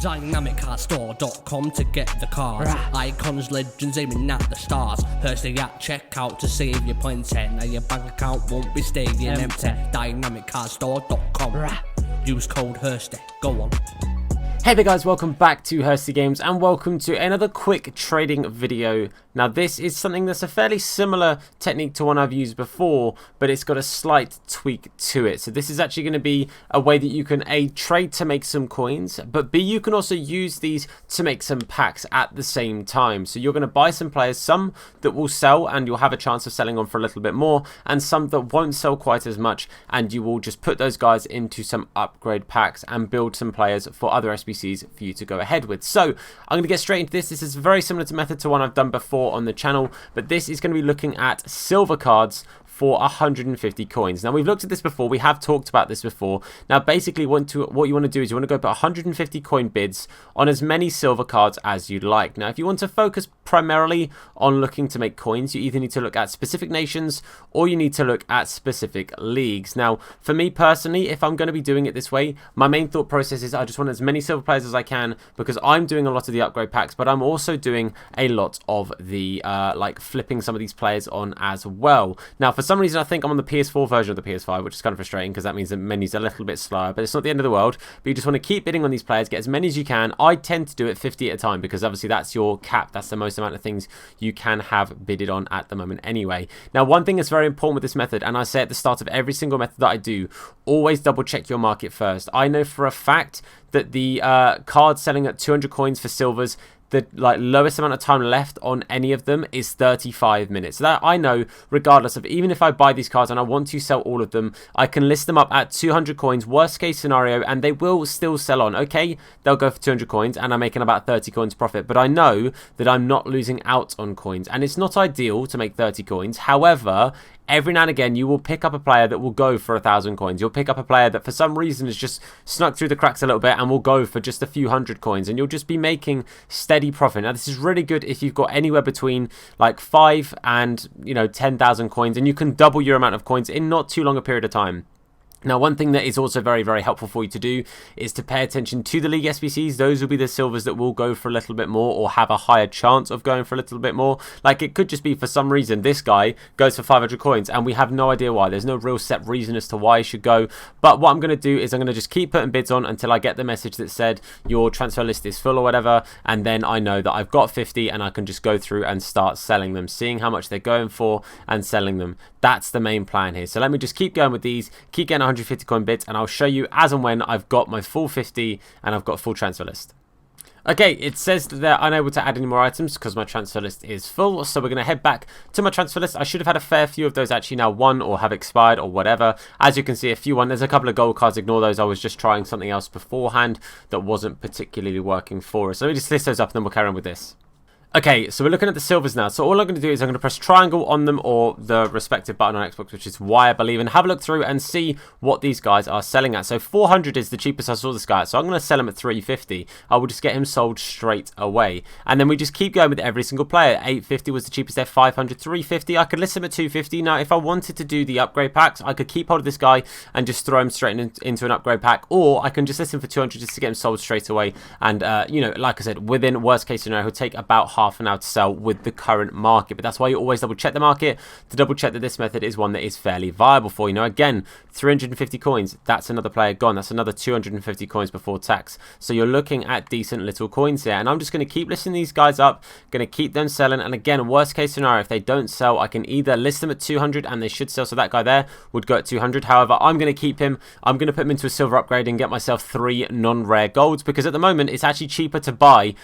DynamicCardStore.com to get the cards. Icons, legends aiming at the stars. Hursty at checkout to save your plenty. Now your bank account won't be staying empty. DynamicCardStore.com. Use code Hursty. Go on. Hey there guys, welcome back to Hursty Games and welcome to another quick trading video. Now this is something that's a fairly similar technique to one I've used before, but it's got a slight tweak to it. So this is actually going to be a way that you can A, trade to make some coins, but B, you can also use these to make some packs at the same time. So you're going to buy some players, some that will sell and you'll have a chance of selling on for a little bit more, and some that won't sell quite as much, and you will just put those guys into some upgrade packs and build some players for other SBCs for you to go ahead with. So I'm going to get straight into this. This is very similar to method to one I've done before on the channel, but this is going to be looking at silver cards for 150 coins. Now we've looked at this before, we have talked about this before. Now basically what you want to do is you want to go put 150 coin bids on as many silver cards as you'd like. Now if you want to focus primarily on looking to make coins, you either need to look at specific nations or you need to look at specific leagues. Now for me personally, if I'm going to be doing it this way, my main thought process is I just want as many silver players as I can, because I'm doing a lot of the upgrade packs, but I'm also doing a lot of the like flipping some of these players on as well. Now for some reason I think I'm on the PS4 version of the PS5, which is kind of frustrating because that means the menu's a little bit slower, but it's not the end of the world. But you just want to keep bidding on these players, get as many as you can. I tend to do it 50 at a time because obviously that's your cap, that's the most amount of things you can have bidded on at the moment anyway. Now one thing that's very important with this method, and I say at the start of every single method that I do, always double check your market first. I know for a fact that the cards selling at 200 coins for silvers, the lowest amount of time left on any of them is 35 minutes. So that I know, regardless of, even if I buy these cards and I want to sell all of them, I can list them up at 200 coins, worst case scenario, and they will still sell on. Okay, they'll go for 200 coins and I'm making about 30 coins profit, but I know that I'm not losing out on coins, and it's not ideal to make 30 coins. However, every now and again, you will pick up a player that will go for 1,000 coins. You'll pick up a player that for some reason has just snuck through the cracks a little bit and will go for just a few hundred coins, and you'll just be making steady profit. Now, this is really good if you've got anywhere between like 5 and 10,000 coins, and you can double your amount of coins in not too long a period of time. Now, one thing that is also very, very helpful for you to do is to pay attention to the league SBCs. Those will be the silvers that will go for a little bit more or have a higher chance of going for a little bit more. Like, it could just be for some reason this guy goes for 500 coins and we have no idea why. There's no real set reason as to why he should go. But what I'm going to do is I'm going to just keep putting bids on until I get the message that said your transfer list is full or whatever. And then I know that I've got 50 and I can just go through and start selling them, seeing how much they're going for and selling them. That's the main plan here. So let me just keep going with these, keep getting 150 coin bids, and I'll show you as and when I've got my full 50 and I've got a full transfer list. Okay, it says that they're unable to add any more items because my transfer list is full, so we're going to head back to my transfer list. I should have had a fair few of those actually now won or have expired or whatever. As you can see, a few won. There's a couple of gold cards, ignore those. I was just trying something else beforehand that wasn't particularly working for us. So let me just list those up and then we'll carry on with this. Okay, so we're looking at the silvers now. So all I'm going to do is I'm going to press triangle on them, or the respective button on Xbox, which is Y, I believe, and have a look through and see what these guys are selling at. So 400 is the cheapest I saw this guy at, so I'm going to sell him at 350. I will just get him sold straight away. And then we just keep going with every single player. 850 was the cheapest there, 500, 350. I could list him at 250. Now, if I wanted to do the upgrade packs, I could keep hold of this guy and just throw him straight into an upgrade pack, or I can just list him for 200 just to get him sold straight away. And, like I said, within worst case scenario, he'll take about half an hour to sell with the current market. But that's why you always double check the market, to double check that this method is one that is fairly viable for you. Now again, 350 coins, that's another player gone. That's another 250 coins before tax. So you're looking at decent little coins here, and I'm just going to keep listing these guys up, going to keep them selling. And again, worst case scenario, if they don't sell, I can either list them at 200 and they should sell, so that guy there would go at 200. However, I'm going to keep him, I'm going to put him into a silver upgrade and get myself 3 non-rare golds, because at the moment it's actually cheaper to buy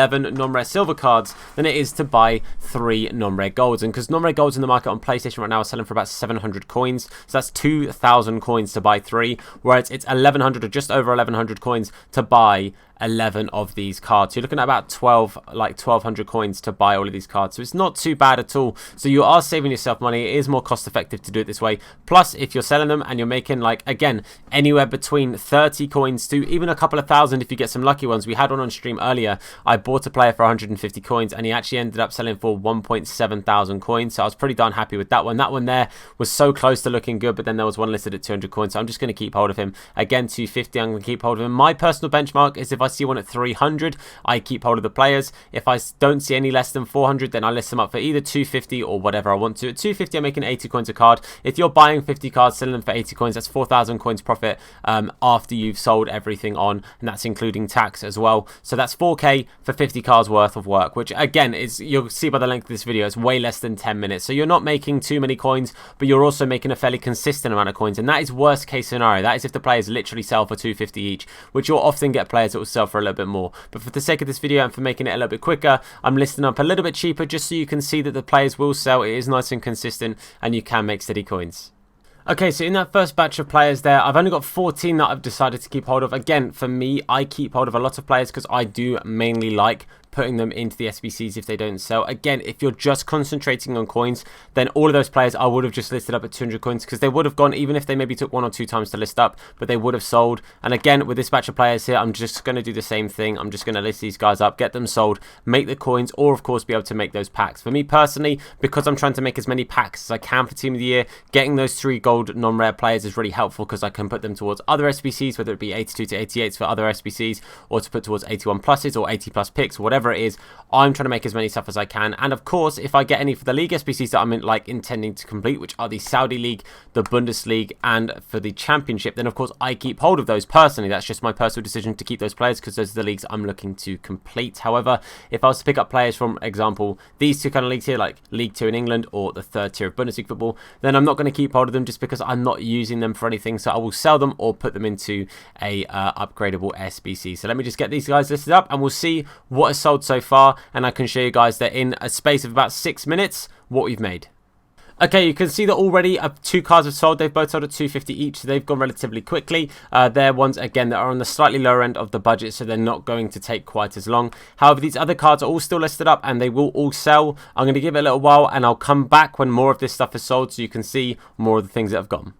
11 non-rare silver cards than it is to buy 3 non-rare golds. And because non-rare golds in the market on PlayStation right now are selling for about 700 coins, so that's 2,000 coins to buy 3, whereas it's 1,100 or just over 1,100 coins to buy 11 of these cards. You're looking at about 1,200 coins to buy all of these cards, so it's not too bad at all. So you are saving yourself money. It is more cost effective to do it this way. Plus, if you're selling them and you're making, like, again, anywhere between 30 coins to even a couple of thousand if you get some lucky ones. We had one on stream earlier. I bought a player for 150 coins and he actually ended up selling for 1.7 thousand coins, so I was pretty darn happy with that one. That one there was so close to looking good, but then there was one listed at 200 coins, so I'm just going to keep hold of him. Again, 250, I'm going to keep hold of him. My personal benchmark is if I see one at 300, I keep hold of the players. If I don't see any less than 400, then I list them up for either 250 or whatever I want to. At 250, I'm making 80 coins a card. If you're buying 50 cards, selling them for 80 coins, that's 4,000 coins profit after you've sold everything on, and that's including tax as well. So that's 4k for 50 cards worth of work, which again is, you'll see by the length of this video, it's way less than 10 minutes. So you're not making too many coins, but you're also making a fairly consistent amount of coins, and that is worst case scenario. That is if the players literally sell for 250 each, which you'll often get players that will sell for a little bit more. But for the sake of this video and for making it a little bit quicker, I'm listing up a little bit cheaper just so you can see that the players will sell. It is nice and consistent and you can make steady coins. Okay, so in that first batch of players there, I've only got 14 that I've decided to keep hold of. Again, for me, I keep hold of a lot of players because I do mainly like putting them into the SBCs if they don't sell. Again, if you're just concentrating on coins, then all of those players I would have just listed up at 200 coins because they would have gone, even if they maybe took 1 or 2 times to list up, but they would have sold. And again, with this batch of players here, I'm just going to do the same thing. I'm just going to list these guys up, get them sold, make the coins, or of course be able to make those packs. For me personally, because I'm trying to make as many packs as I can for Team of the Year, getting those 3 gold non-rare players is really helpful because I can put them towards other SBCs, whether it be 82 to 88s for other SBCs, or to put towards 81 pluses or 80 plus picks, whatever it is. I'm trying to make as many stuff as I can, and of course if I get any for the league SBCs that I'm intending to complete, which are the Saudi League, the Bundesliga, and for the Championship, then of course I keep hold of those personally. That's just my personal decision to keep those players because those are the leagues I'm looking to complete. However, if I was to pick up players from, example, these 2 kind of leagues here, like League 2 in England or the 3rd tier of Bundesliga football, then I'm not going to keep hold of them just because I'm not using them for anything, so I will sell them or put them into a upgradable SBC. So let me just get these guys listed up and we'll see what is sold so far, and I can show you guys that in a space of about 6 minutes what we've made. Okay, you can see that already 2 cards have sold. They've both sold at 250 each, so they've gone relatively quickly. They're ones, again, that are on the slightly lower end of the budget, so they're not going to take quite as long. However, these other cards are all still listed up, and they will all sell. I'm going to give it a little while, and I'll come back when more of this stuff is sold, so you can see more of the things that have gone.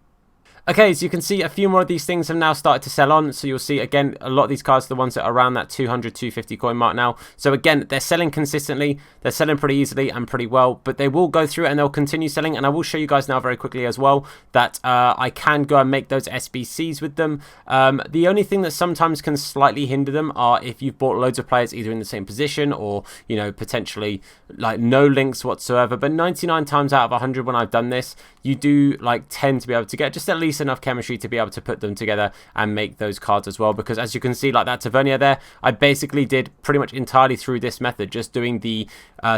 Okay, so you can see a few more of these things have now started to sell on. So you'll see, again, a lot of these cards are the ones that are around that 200, 250 coin mark now. So again, they're selling consistently. They're selling pretty easily and pretty well, but they will go through and they'll continue selling. And I will show you guys now very quickly as well that I can go and make those SBCs with them. The only thing that sometimes can slightly hinder them are if you've bought loads of players either in the same position or, you know, potentially like no links whatsoever. But 99 times out of 100 when I've done this, you do like tend to be able to get just at least enough chemistry to be able to put them together and make those cards as well. Because as you can see, like that Tavernier there, I basically did pretty much entirely through this method, just doing the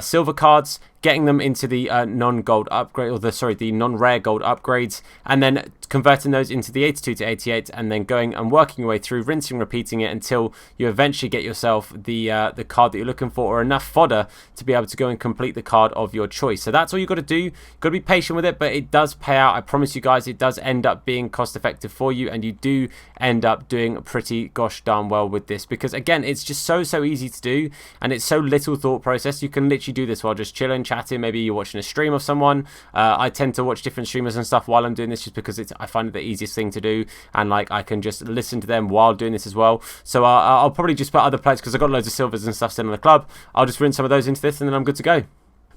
silver cards, getting them into the non-gold upgrade, or the non-rare gold upgrades, and then converting those into the 82 to 88, and then going and working your way through, rinsing, repeating it until you eventually get yourself the card that you're looking for, or enough fodder to be able to go and complete the card of your choice. So that's all you got to do. You've got to be patient with it, but it does pay out. I promise you guys, it does end up being cost effective for you, and you do end up doing pretty gosh darn well with this, because again, it's just so easy to do, and it's so little thought process. You can literally do this while just chilling, chatting. Maybe you're watching a stream of someone. I tend to watch different streamers and stuff while I'm doing this, just because I find it the easiest thing to do, and like I can just listen to them while doing this as well. So I'll probably just put other players, because I've got loads of silvers and stuff still in the club. I'll just rinse some of those into this, and then I'm good to go.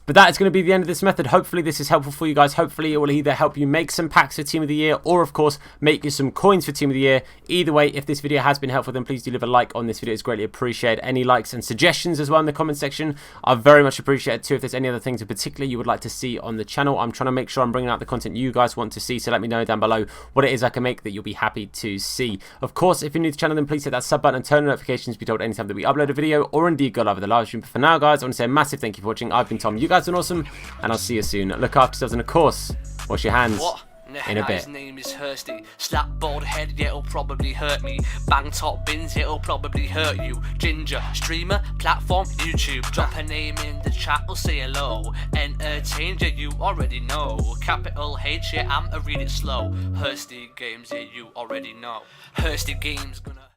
But that is going to be the end of this method. Hopefully this is helpful for you guys. Hopefully it will either help you make some packs for Team of the Year, or of course make you some coins for Team of the Year. Either way, if this video has been helpful, then please do leave a like on this video. It's greatly appreciated. Any likes and suggestions as well in the comment section are very much appreciated too. If there's any other things in particular you would like to see on the channel, I'm trying to make sure I'm bringing out the content you guys want to see. So let me know down below what it is I can make that you'll be happy to see. Of course, if you're new to the channel, then please hit that sub button and turn on notifications to be told anytime that we upload a video, or indeed go live with the live stream. But for now, guys, I want to say a massive thank you for watching. I've been Tom. You guys have been awesome, and I'll see you soon. Look after yourselves, and of course, wash your hands in a bit. His name is Hursty. Slap bald head, yeah, it'll probably hurt me. Bang top bins, it'll probably hurt you. Ginger, streamer, platform, YouTube. Drop a name in the chat, we'll say hello. Entertained, yeah, you already know. Capital H, yeah, I'm a read it slow. Hursty Games, yeah, you already know. Hursty Games gonna